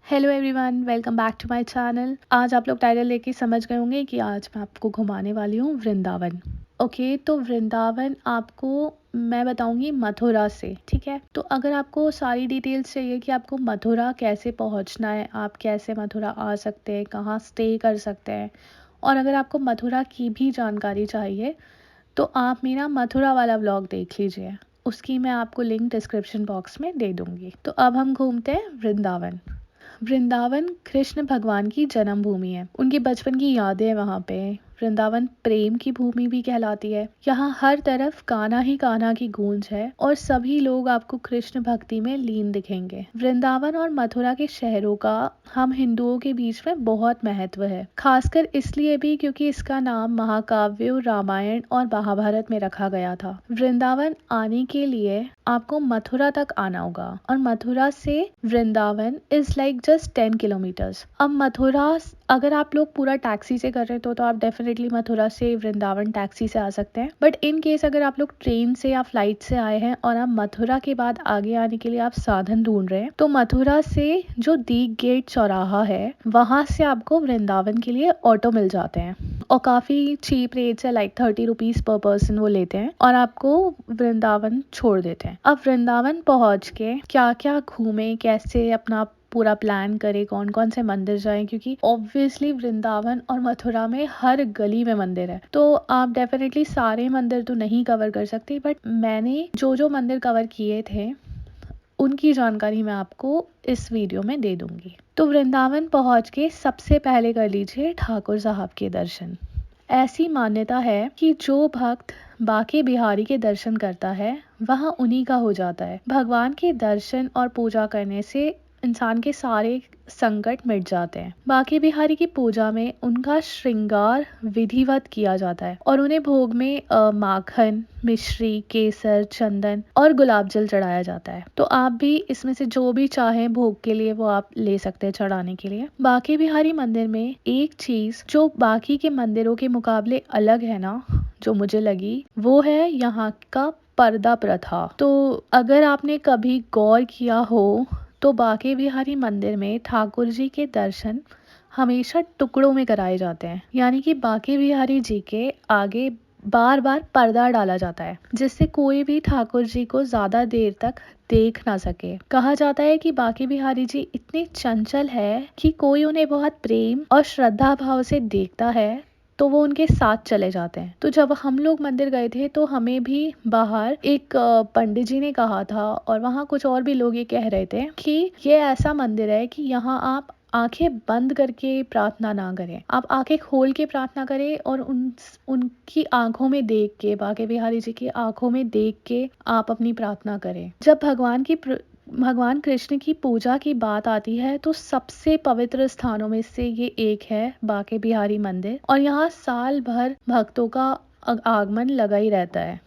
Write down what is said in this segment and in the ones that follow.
Hello everyone, welcome back to my channel. आज आप लोग टाइटल लेके समझ गए होंगे कि आज मैं आपको घुमाने वाली हूँ वृंदावन। ओके, तो वृंदावन आपको मैं बताऊंगी मथुरा से। ठीक है, तो अगर आपको सारी डिटेल्स चाहिए कि आपको मथुरा कैसे पहुँचना है, आप कैसे मथुरा आ सकते हैं, कहाँ स्टे कर सकते हैं, और अगर आपको मथुरा की भी जानकारी चाहिए तो आप मेरा मथुरा वाला व्लॉग देख लीजिए। उसकी मैं आपको लिंक डिस्क्रिप्शन बॉक्स में दे दूंगी। तो अब हम घूमते हैं वृंदावन। वृंदावन कृष्ण भगवान की जन्मभूमि है। उनके बचपन की यादें वहाँ पे। वृंदावन प्रेम की भूमि भी कहलाती है। यहाँ हर तरफ कान्हा ही कान्हा की गूंज है और सभी लोग आपको कृष्ण भक्ति में लीन दिखेंगे। वृंदावन और मथुरा के शहरों का हम हिंदुओं के बीच में बहुत महत्व है, खासकर इसलिए भी क्योंकि इसका नाम महाकाव्यों, रामायण और महाभारत में रखा गया था। वृंदावन आने के लिए आपको मथुरा तक आना होगा और मथुरा से Vrindavan is like just 10 kilometres. अब मथुरा अगर आप लोग पूरा टैक्सी से कर रहे हो तो आप डेफिनेटली मथुरा से वृंदावन टैक्सी से आ सकते हैं। बट इन केस अगर आप लोग ट्रेन से या फ्लाइट से आए हैं और आप मथुरा के बाद आगे आने के लिए आप साधन ढूंढ रहे हैं, तो मथुरा से जो दीप गेट चौराहा है वहां से आपको वृंदावन के लिए ऑटो मिल जाते हैं और काफी चीप रेट से, लाइक 30 रुपीज पर पर्सन वो लेते हैं और आपको वृंदावन छोड़ देते हैं। अब वृंदावन पहुंच के क्या क्या घूमे, कैसे अपना पूरा प्लान करे, कौन कौन से मंदिर जाएं, क्योंकि ऑब्वियसली वृंदावन और मथुरा में हर गली में मंदिर है, तो आप डेफिनेटली सारे मंदिर तो नहीं कवर कर सकते। बट मैंने जो जो मंदिर कवर किए थे उनकी जानकारी मैं आपको इस वीडियो में दे दूंगी। तो वृंदावन पहुंच के सबसे पहले कर लीजिए ठाकुर साहब के दर्शन। ऐसी मान्यता है कि जो भक्त बाके बिहारी के दर्शन करता है वह उन्हीं का हो जाता है। भगवान के दर्शन और पूजा करने से इंसान के सारे संकट मिट जाते हैं। बाके बिहारी की पूजा में उनका श्रृंगार विधिवत किया जाता है और उन्हें भोग में माखन, मिश्री, केसर, चंदन और गुलाब जल चढ़ाया जाता है। तो आप भी इसमें से जो भी चाहें भोग के लिए वो आप ले सकते हैं चढ़ाने के लिए। बाके बिहारी मंदिर में एक चीज जो बाकी के मंदिरों के मुकाबले अलग है ना, जो मुझे लगी, वो है यहाँ का पर्दा प्रथा। तो अगर आपने कभी गौर किया हो तो बाके बिहारी मंदिर में ठाकुर जी के दर्शन हमेशा टुकड़ों में कराए जाते हैं, यानी कि बाके बिहारी जी के आगे बार बार पर्दा डाला जाता है जिससे कोई भी ठाकुर जी को ज्यादा देर तक देख ना सके। कहा जाता है कि बाके बिहारी जी इतने चंचल है कि कोई उन्हें बहुत प्रेम और श्रद्धा भाव से देखता है तो वो उनके साथ चले जाते हैं। तो जब हम लोग मंदिर गए थे तो हमें भी बाहर एक पंडित जी ने कहा था और वहाँ कुछ और भी लोग ये कह रहे थे कि ये ऐसा मंदिर है कि यहाँ आप आंखें बंद करके प्रार्थना ना करें, आप आंखें खोल के प्रार्थना करें और उनकी आंखों में देख के, बाके बिहारी जी की आंखों में देख के आप अपनी प्रार्थना करें। जब भगवान कृष्ण की पूजा की बात आती है तो सबसे पवित्र स्थानों में से ये एक है बाके बिहारी मंदिर, और यहाँ साल भर भक्तों का आगमन लगा ही रहता है।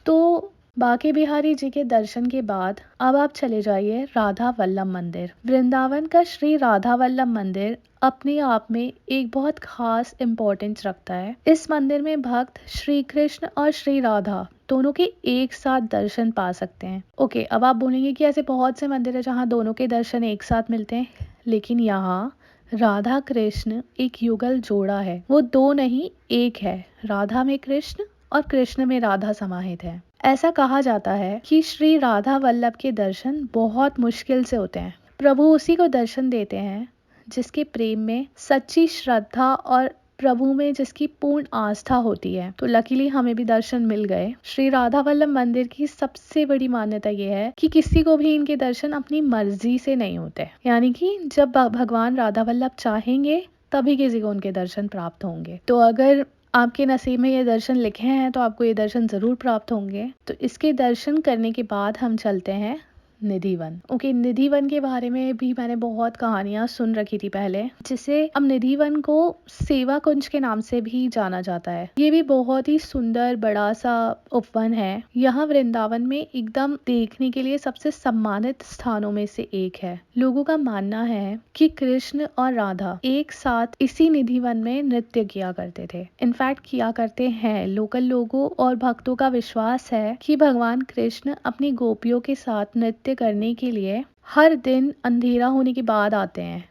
तो बाके बिहारी जी के दर्शन के बाद अब आप चले जाइए राधा वल्लभ मंदिर। वृंदावन का श्री राधा वल्लभ मंदिर अपने आप में एक बहुत खास इम्पोर्टेंस रखता है। इस मंदिर में भक्त श्री कृष्ण और श्री राधा दोनों के एक साथ दर्शन पा सकते हैं। ओके, अब आप बोलेंगे कि ऐसे बहुत से मंदिर है जहाँ दोनों के दर्शन एक साथ मिलते हैं, लेकिन यहाँ राधा कृष्ण एक युगल जोड़ा है। वो दो नहीं, एक है। राधा में कृष्ण और कृष्ण में राधा समाहित है। ऐसा कहा जाता है कि श्री राधा वल्लभ के दर्शन बहुत मुश्किल से होते हैं। प्रभु उसी को दर्शन देते हैं जिसके प्रेम में सच्ची श्रद्धा और प्रभु में जिसकी पूर्ण आस्था होती है। तो लकीली हमें भी दर्शन मिल गए। श्री राधा वल्लभ मंदिर की सबसे बड़ी मान्यता यह है कि किसी को भी इनके दर्शन अपनी मर्जी से नहीं होते, यानी कि जब भगवान राधा वल्लभ चाहेंगे तभी किसी को उनके दर्शन प्राप्त होंगे। तो अगर आपके नसीब में ये दर्शन लिखे हैं तो आपको ये दर्शन जरूर प्राप्त होंगे। तो इसके दर्शन करने के बाद हम चलते हैं निधिवन। ओके, निधिवन के बारे में भी मैंने बहुत कहानियां सुन रखी थी पहले, जिसे अब निधिवन को सेवा कुंज के नाम से भी जाना जाता है। ये भी बहुत ही सुंदर बड़ा सा उपवन है। यहाँ वृंदावन में एकदम देखने के लिए सबसे सम्मानित स्थानों में से एक है। लोगों का मानना है कि कृष्ण और राधा एक साथ इसी निधिवन में नृत्य किया करते थे। इनफैक्ट किया करते हैं। लोकल लोगों और भक्तों का विश्वास है कि भगवान कृष्ण अपनी गोपियों के साथ नृत्य करने के लिए हर दिन अंधेरा होने के बाद आते हैं।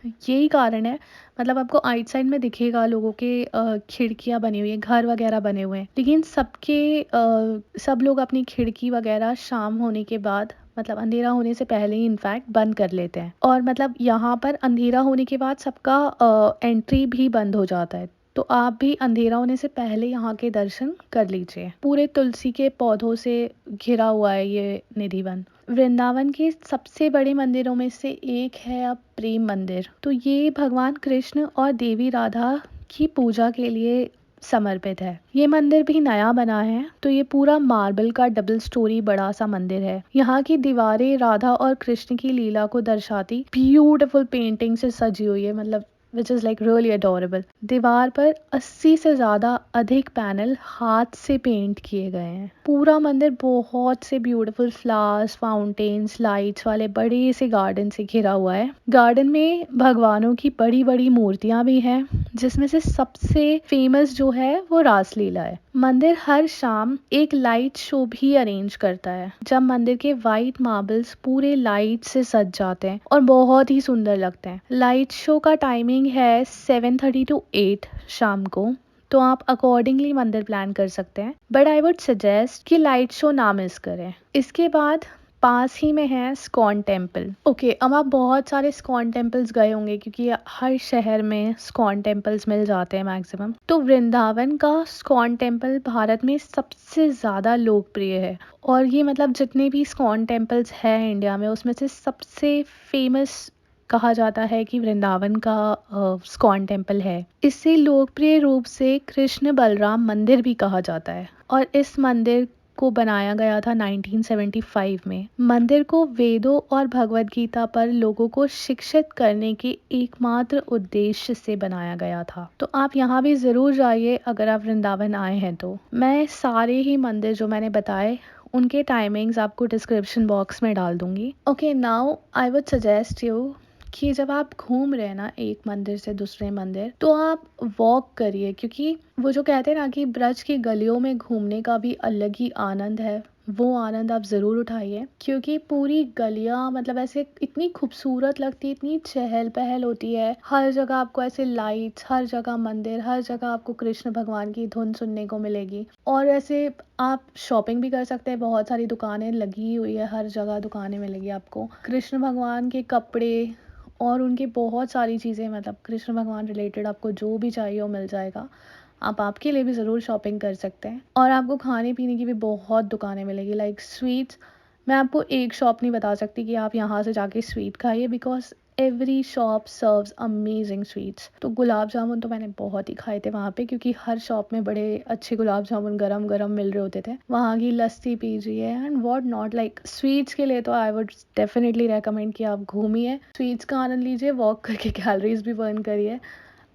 यही कारण है, मतलब आपको आइट में दिखेगा लोगों के खिड़कियाँ बनी हुई है, घर वगैरह बने हुए हैं, लेकिन सब लोग अपनी खिड़की वगैरह शाम होने के बाद, मतलब अंधेरा होने से पहले ही इनफैक्ट बंद कर लेते हैं। और मतलब यहाँ पर अंधेरा होने के बाद सबका एंट्री भी बंद हो जाता है। तो आप भी अंधेरा होने से पहले यहाँ के दर्शन कर लीजिए। पूरे तुलसी के पौधों से घिरा हुआ है ये निधिवन। वृंदावन के सबसे बड़े मंदिरों में से एक है अब प्रेम मंदिर। तो ये भगवान कृष्ण और देवी राधा की पूजा के लिए समर्पित है। ये मंदिर भी नया बना है। तो ये पूरा मार्बल का डबल स्टोरी बड़ा सा मंदिर है। यहाँ की दीवारें राधा और कृष्ण की लीला को दर्शाती ब्यूटीफुल पेंटिंग से सजी हुई है, मतलब which is like really adorable. दीवार पर 80 से ज़्यादा अधिक पैनल हाथ से पेंट किए गए हैं। पूरा मंदिर बहुत से ब्यूटीफुल फ्लावर्स, फाउंटेन्स, लाइट्स वाले बड़े से गार्डन से घिरा हुआ है। गार्डन में भगवानों की बड़ी बड़ी मूर्तियां भी हैं, जिसमें से सबसे फेमस जो है वो रासलीला है। मंदिर हर शाम एक लाइट शो भी अरेंज करता है, जब मंदिर के वाइट मार्बल्स पूरे लाइट से सज जाते हैं और बहुत ही सुंदर लगते हैं। लाइट शो का टाइमिंग है 7:30 to 8 शाम को। तो आप अकॉर्डिंगली मंदिर प्लान कर सकते हैं, बट आई वुड सजेस्ट कि लाइट शो ना मिस करें। इसके बाद पास ही में है स्कॉन टेम्पल। ओके, अब आप बहुत सारे स्कॉन टेम्पल्स गए होंगे, क्योंकि हर शहर में स्कॉन टेम्पल्स मिल जाते हैं मैक्सिमम। तो वृंदावन का स्कॉन टेम्पल भारत में सबसे ज़्यादा लोकप्रिय है। और ये मतलब जितने भी स्कॉन टेम्पल्स हैं इंडिया में, उसमें से सबसे फेमस कहा जाता है कि वृंदावन का स्कॉन टेम्पल है। इसे लोकप्रिय रूप से कृष्ण बलराम मंदिर भी कहा जाता है। और इस मंदिर को बनाया गया था 1975 में। मंदिर को वेदों और भगवद गीता पर लोगों को शिक्षित करने के एकमात्र उद्देश्य से बनाया गया था। तो आप यहाँ भी ज़रूर जाइए अगर आप वृंदावन आए हैं तो। मैं सारे ही मंदिर जो मैंने बताए उनके टाइमिंग्स आपको डिस्क्रिप्शन बॉक्स में डाल दूंगी। Okay, now I would suggest you कि जब आप घूम रहे हैं ना एक मंदिर से दूसरे मंदिर, तो आप वॉक करिए, क्योंकि वो जो कहते हैं ना कि ब्रज की गलियों में घूमने का भी अलग ही आनंद है, वो आनंद आप ज़रूर उठाइए। क्योंकि पूरी गलियां मतलब ऐसे इतनी खूबसूरत लगती है, इतनी चहल पहल होती है, हर जगह आपको ऐसे लाइट्स, हर जगह मंदिर, हर जगह आपको कृष्ण भगवान की धुन सुनने को मिलेगी। और ऐसे आप शॉपिंग भी कर सकते हैं, बहुत सारी दुकानें लगी हुई है, हर जगह दुकानें मिलेगी आपको कृष्ण भगवान के कपड़े और उनकी बहुत सारी चीज़ें, मतलब कृष्ण भगवान रिलेटेड आपको जो भी चाहिए वो मिल जाएगा। आप आपके लिए भी ज़रूर शॉपिंग कर सकते हैं। और आपको खाने पीने की भी बहुत दुकानें मिलेगी, लाइक स्वीट्स। मैं आपको एक शॉप नहीं बता सकती कि आप यहाँ से जाके स्वीट खाइए, because every shop serves amazing sweets. तो गुलाब जामुन तो मैंने बहुत ही खाए थे वहाँ पे, क्योंकि हर शॉप में बड़े अच्छे गुलाब जामुन गरम गरम मिल रहे होते थे। वहाँ की लस्सी पीजिए and what not. Like sweets के लिए तो आई वुड डेफिनेटली रेकमेंड कि आप घूमिए, स्वीट्स का आनंद लीजिए, वॉक करके कैलोरीज भी बर्न करिए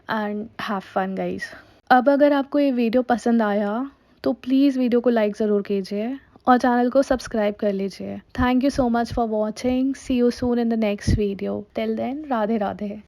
एंड हैव फन गाइज। अब अगर आपको ये वीडियो पसंद आया तो प्लीज़ वीडियो को लाइक ज़रूर कीजिए और चैनल को सब्सक्राइब कर लीजिए। Thank you so much for watching. See you soon in the next video. Till then, Radhe Radhe.